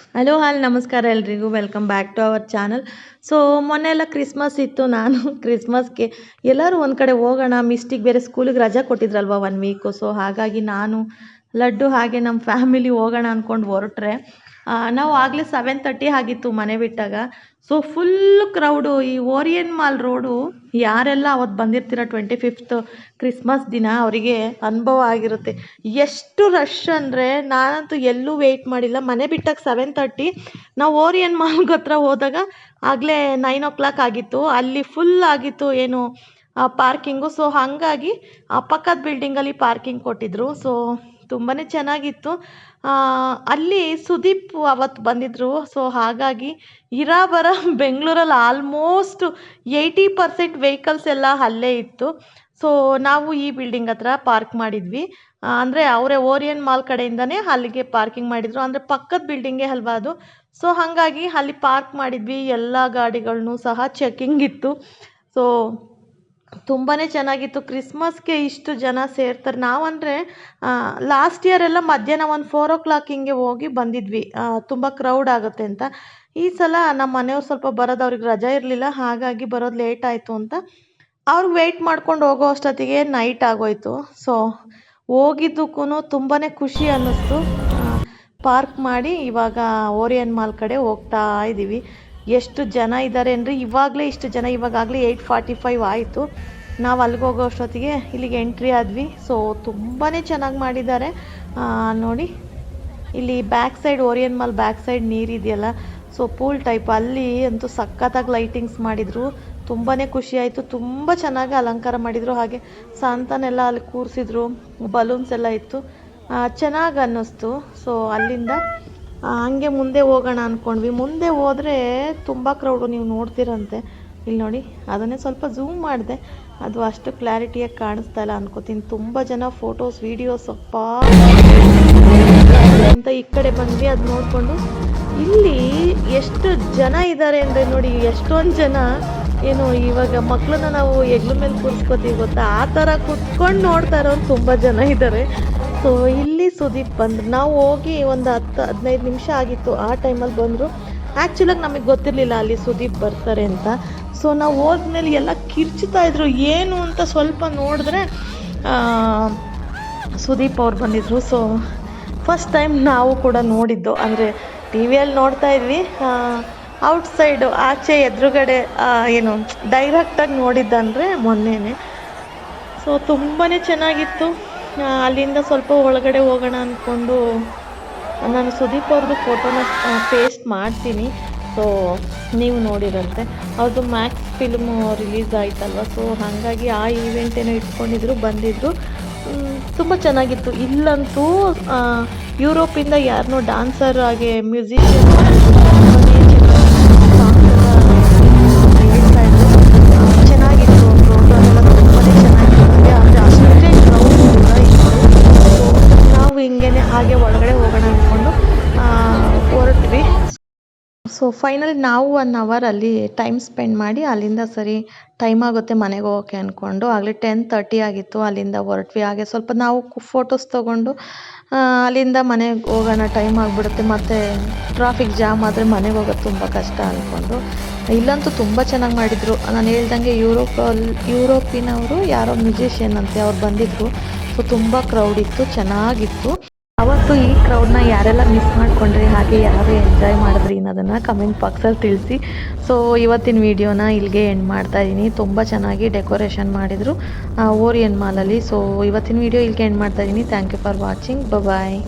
Hello all ನಮಸ್ಕಾರ ಎಲ್ರಿಗೂ welcome back to our channel. So ಮೊನ್ನೆ ಎಲ್ಲ ಕ್ರಿಸ್ಮಸ್ ಇತ್ತು. ನಾನು ಕ್ರಿಸ್ಮಸ್ಗೆ ಎಲ್ಲರೂ ಒಂದು ಕಡೆ ಹೋಗೋಣ, ಮಿಸ್ಟಿಗೆ ಬೇರೆ ಸ್ಕೂಲಿಗೆ ರಜಾ ಕೊಟ್ಟಿದ್ರಲ್ವ 1 ವೀಕು. ಸೊ ಹಾಗಾಗಿ ನಾನು ಲಡ್ಡು ಹಾಗೆ ನಮ್ಮ ಫ್ಯಾಮಿಲಿ ಹೋಗೋಣ ಅಂದ್ಕೊಂಡು ಹೊರಟ್ರೆ ನಾವು ಆಗಲೇ 7:30 ಆಗಿತ್ತು ಮನೆ ಬಿಟ್ಟಾಗ. So full crowd. ಈ ಓರಿಯನ್ ಮಾಲ್ ರೋಡು ಯಾರೆಲ್ಲ ಅವತ್ತು ಬಂದಿರ್ತೀರ 25th ಕ್ರಿಸ್ಮಸ್ ದಿನ ಅವರಿಗೆ ಅನುಭವ ಆಗಿರುತ್ತೆ. ಎಷ್ಟು ರಶ್ ಅಂದರೆ ನಾನಂತೂ ಎಲ್ಲೂ ವೆಯ್ಟ್ ಮಾಡಿಲ್ಲ. ಮನೆ ಬಿಟ್ಟಾಗ 7:30, ನಾವು ಓರಿಯನ್ ಮಾಲ್ಗೆ ಹತ್ರ ಹೋದಾಗ ಆಗಲೇ 9 o'clock ಆಗಿತ್ತು. ಅಲ್ಲಿ ಫುಲ್ ಆಗಿತ್ತು ಏನು ಪಾರ್ಕಿಂಗು. ಸೊ ಹಾಗಾಗಿ ಪಕ್ಕದ ಬಿಲ್ಡಿಂಗಲ್ಲಿ ಪಾರ್ಕಿಂಗ್ ಕೊಟ್ಟಿದ್ರು. ಸೊ ತುಂಬಾ ಚೆನ್ನಾಗಿತ್ತು. ಅಲ್ಲಿ ಸುದೀಪ್ ಅವತ್ತು ಬಂದಿದ್ದರು. ಸೊ ಹಾಗಾಗಿ ಬರ ಬೆಂಗಳೂರಲ್ಲಿ ಆಲ್ಮೋಸ್ಟ್ 80% ವೆಹಿಕಲ್ಸ್ ಎಲ್ಲ ಅಲ್ಲೇ ಇತ್ತು. ಸೊ ನಾವು ಈ ಬಿಲ್ಡಿಂಗ್ ಹತ್ರ ಪಾರ್ಕ್ ಮಾಡಿದ್ವಿ. ಅಂದರೆ ಅವರೇ ಓರಿಯನ್ ಮಾಲ್ ಕಡೆಯಿಂದನೇ ಅಲ್ಲಿಗೆ ಪಾರ್ಕಿಂಗ್ ಮಾಡಿದರು. ಅಂದರೆ ಪಕ್ಕದ ಬಿಲ್ಡಿಂಗೇ ಅಲ್ವಾ ಅದು. ಸೊ ಹಾಗಾಗಿ ಅಲ್ಲಿ ಪಾರ್ಕ್ ಮಾಡಿದ್ವಿ. ಎಲ್ಲ ಗಾಡಿಗಳನ್ನೂ ಸಹ ಚೆಕಿಂಗ್ ಇತ್ತು. ಸೊ ತುಂಬಾ ಚೆನ್ನಾಗಿತ್ತು. ಕ್ರಿಸ್ಮಸ್ಗೆ ಇಷ್ಟು ಜನ ಸೇರ್ತಾರೆ. ನಾವಂದರೆ ಲಾಸ್ಟ್ ಇಯರ್ ಎಲ್ಲ ಮಧ್ಯಾಹ್ನ ಒಂದು 4 o'clock ಹಿಂಗೆ ಹೋಗಿ ಬಂದಿದ್ವಿ, ತುಂಬ ಕ್ರೌಡ್ ಆಗುತ್ತೆ ಅಂತ. ಈ ಸಲ ನಮ್ಮ ಮನೆಯವ್ರು ಸ್ವಲ್ಪ ಬರೋದು, ಅವ್ರಿಗೆ ರಜಾ ಇರಲಿಲ್ಲ, ಹಾಗಾಗಿ ಬರೋದು ಲೇಟ್ ಆಯಿತು ಅಂತ ಅವ್ರಿಗೆ ವೆಯ್ಟ್ ಮಾಡ್ಕೊಂಡು ಹೋಗೋ ಅಷ್ಟೊತ್ತಿಗೆ ನೈಟ್ ಆಗೋಯ್ತು. ಸೊ ಹೋಗಿದ್ದಕ್ಕೂ ತುಂಬಾ ಖುಷಿ ಅನ್ನಿಸ್ತು. ಪಾರ್ಕ್ ಮಾಡಿ ಇವಾಗ ಓರಿಯನ್ ಮಾಲ್ ಕಡೆ ಹೋಗ್ತಾ ಇದ್ದೀವಿ. ಎಷ್ಟು ಜನ ಇದ್ದಾರೆ ಅಂದರೆ ಇವಾಗಲೇ ಇಷ್ಟು ಜನ, ಇವಾಗಲೇ 8:45 ಆಯಿತು. ನಾವು ಅಲ್ಲಿಗೆ ಹೋಗೋ ಅಷ್ಟೊತ್ತಿಗೆ ಇಲ್ಲಿಗೆ ಎಂಟ್ರಿ ಆದ್ವಿ. ಸೊ ತುಂಬಾ ಚೆನ್ನಾಗಿ ಮಾಡಿದ್ದಾರೆ. ನೋಡಿ ಇಲ್ಲಿ back side, Orion mall back side ನೀರಿದೆಯಲ್ಲ, ಸೊ ಪೂಲ್ ಟೈಪ್, ಅಲ್ಲಿ ಅಂತೂ ಸಖತ್ತಾಗಿ ಲೈಟಿಂಗ್ಸ್ ಮಾಡಿದರು. ತುಂಬಾ ಖುಷಿ ಆಯಿತು. ತುಂಬ ಚೆನ್ನಾಗಿ ಅಲಂಕಾರ ಮಾಡಿದರು. ಹಾಗೆ ಸಾಂತನೆಲ್ಲ ಅಲ್ಲಿ ಕೂರಿಸಿದ್ರು, ಬಲೂನ್ಸ್ ಎಲ್ಲ ಇತ್ತು, ಚೆನ್ನಾಗಿ ಅನ್ನಿಸ್ತು. ಸೊ ಅಲ್ಲಿಂದ ಹಂಗೆ ಮುಂದೆ ಹೋಗೋಣ ಅಂದ್ಕೊಂಡ್ವಿ. ಮುಂದೆ ಹೋದರೆ ತುಂಬ ಕ್ರೌಡು, ನೀವು ನೋಡ್ತೀರಂತೆ. ಇಲ್ಲಿ ನೋಡಿ, ಅದನ್ನೇ ಸ್ವಲ್ಪ ಝೂಮ್ ಮಾಡಿದೆ, ಅದು ಅಷ್ಟು ಕ್ಲಾರಿಟಿಯಾಗಿ ಕಾಣಿಸ್ತಾ ಇಲ್ಲ ಅನ್ಕೋತೀನಿ. ತುಂಬ ಜನ ಫೋಟೋಸ್ ವೀಡಿಯೋಸ್ ಅಂತ ಈ ಕಡೆ ಬಂದ್ವಿ. ಅದು ನೋಡಿಕೊಂಡು ಇಲ್ಲಿ ಎಷ್ಟು ಜನ ಇದ್ದಾರೆ ಅಂದರೆ ನೋಡಿ, ಎಷ್ಟೊಂದು ಜನ ಏನು ಇವಾಗ ಮಕ್ಕಳನ್ನ ನಾವು ಹೆಗ್ಲ ಮೇಲೆ ಕೂರಿಸ್ಕೋತೀವಿ ಗೊತ್ತಾ, ಆ ಥರ ಕುತ್ಕೊಂಡು ನೋಡ್ತಾ ಇರೋರು ತುಂಬ ಜನ ಇದ್ದಾರೆ. ಸೊ ಇಲ್ಲಿ ಸುದೀಪ್ ಬಂದರು. ನಾವು ಹೋಗಿ ಒಂದು 10-15 ನಿಮಿಷ ಆಗಿತ್ತು. ಆ ಟೈಮಲ್ಲಿ ಬಂದರು. ಆ್ಯಕ್ಚುಲಾಗಿ ನಮಗೆ ಗೊತ್ತಿರಲಿಲ್ಲ ಅಲ್ಲಿ ಸುದೀಪ್ ಬರ್ತಾರೆ ಅಂತ. ಸೊ ನಾವು ಹೋದ್ಮೇಲೆ ಎಲ್ಲ ಕಿರ್ಚ್ತಾ ಇದ್ರು, ಏನು ಅಂತ ಸ್ವಲ್ಪ ನೋಡಿದ್ರೆ ಸುದೀಪ್ ಅವ್ರು ಬಂದಿದ್ರು. ಸೊ ಫಸ್ಟ್ ಟೈಮ್ ನಾವು ಕೂಡ ನೋಡಿದ್ದು, ಅಂದರೆ ಟಿ ವಿಯಲ್ಲಿ ನೋಡ್ತಾ ಇದ್ವಿ, ಔಟ್ಸೈಡು ಆಚೆ ಎದುರುಗಡೆ ಏನು ಡೈರೆಕ್ಟಾಗಿ ನೋಡಿದ್ದಂದರೆ ಮೊನ್ನೆನೇ. ಸೊ ತುಂಬಾ ಚೆನ್ನಾಗಿತ್ತು. ಅಲ್ಲಿಂದ ಸ್ವಲ್ಪ ಒಳಗಡೆ ಹೋಗೋಣ ಅಂದ್ಕೊಂಡು ನಾನು ಸುದೀಪ್ ಅವ್ರದ್ದು ಫೋಟೋನ ಪೇಸ್ಟ್ ಮಾಡ್ತೀನಿ. ಸೊ ನೀವು ನೋಡಿರಂತೆ, ಅವ್ರದ್ದು ಮ್ಯಾಕ್ಸ್ ಫಿಲ್ಮು ರಿಲೀಸ್ ಆಯ್ತಲ್ವ. ಸೊ ಹಾಗಾಗಿ ಆ ಈವೆಂಟ್ ಏನೋ ಇಟ್ಕೊಂಡಿದ್ರು, ಬಂದಿದ್ದರು. ತುಂಬ ಚೆನ್ನಾಗಿತ್ತು. ಇಲ್ಲಂತೂ ಯುರೋಪಿಂದ ಯಾರನ್ನೋ ಡಾನ್ಸರ್ ಹಾಗೆ ಮ್ಯೂಸಿಷಿಯನ್ ಹೇಳ್ತಾ ಇದ್ರು. ಚೆನ್ನಾಗಿತ್ತು. ಪ್ರೋಗ್ರಾಮ್ ಎಲ್ಲ ತುಂಬಾ ಚೆನ್ನಾಗಿರುತ್ತೆ. ಆದರೆ ಅಷ್ಟೇ ಕ್ರೌಡ್ ಕೂಡ ಇತ್ತು. ನಾವು ಹಿಂಗೇನೆ ಹಾಗೆ ಒಳಗಡೆ ಹೋಗೋಣ ಅಂದ್ಕೊಂಡು ಹೊರಟ್ವಿ. ಸೊ ಫೈನಲಿ ನಾವು 1 hour ಅಲ್ಲಿ ಟೈಮ್ ಸ್ಪೆಂಡ್ ಮಾಡಿ ಅಲ್ಲಿಂದ ಸರಿ ಟೈಮ್ ಆಗುತ್ತೆ ಮನೆಗೆ ಹೋಗೋಕ್ಕೆ ಅಂದ್ಕೊಂಡು ಆಗಲೇ 10:30 ಆಗಿತ್ತು. ಅಲ್ಲಿಂದ ಹೊರಟ್ವಿ. ಹಾಗೆ ಸ್ವಲ್ಪ ನಾವು ಫೋಟೋಸ್ ತೊಗೊಂಡು ಅಲ್ಲಿಂದ ಮನೆಗೆ ಹೋಗೋಣ, ಟೈಮ್ ಆಗಿಬಿಡುತ್ತೆ, ಮತ್ತು ಟ್ರಾಫಿಕ್ ಜಾಮ್ ಆದರೆ ಮನೆಗೆ ಹೋಗೋದು ತುಂಬ ಕಷ್ಟ ಅಂದ್ಕೊಂಡು. ಇಲ್ಲಂತೂ ತುಂಬ ಚೆನ್ನಾಗಿ ಮಾಡಿದರು. ನಾನು ಹೇಳ್ದಂಗೆ ಯುರೋಪಿನವರು ಯಾರೋ ಮ್ಯೂಸಿಷಿಯನ್ ಅಂತೆ, ಅವ್ರು ಬಂದಿದ್ದರು. ಸೊ ತುಂಬ ಕ್ರೌಡ್ ಇತ್ತು, ಚೆನ್ನಾಗಿತ್ತು. ಅವತ್ತು ಈ ಕ್ರೌಡ್ನ ಯಾರೆಲ್ಲ ಮಿಸ್ ಮಾಡ್ಕೊಂಡ್ರಿ, ಹಾಗೆ ಯಾರು ಎಂಜಾಯ್ ಮಾಡಿದ್ರಿ ಅನ್ನೋದನ್ನು ಕಮೆಂಟ್ ಬಾಕ್ಸಲ್ಲಿ ತಿಳಿಸಿ. ಸೊ ಇವತ್ತಿನ ವೀಡಿಯೋನ ಇಲ್ಲಿಗೆ ಎಂಡ್ ಮಾಡ್ತಾ ಇದ್ದೀನಿ. ತುಂಬ ಚೆನ್ನಾಗಿ ಡೆಕೋರೇಷನ್ ಮಾಡಿದರು ಓರಿಯನ್ ಮಾಲಲ್ಲಿ. ಸೊ ಇವತ್ತಿನ ವೀಡಿಯೋ ಇಲ್ಲಿಗೆ ಎಂಡ್ ಮಾಡ್ತಾ ಇದ್ದೀನಿ. Thank you for watching. Bye.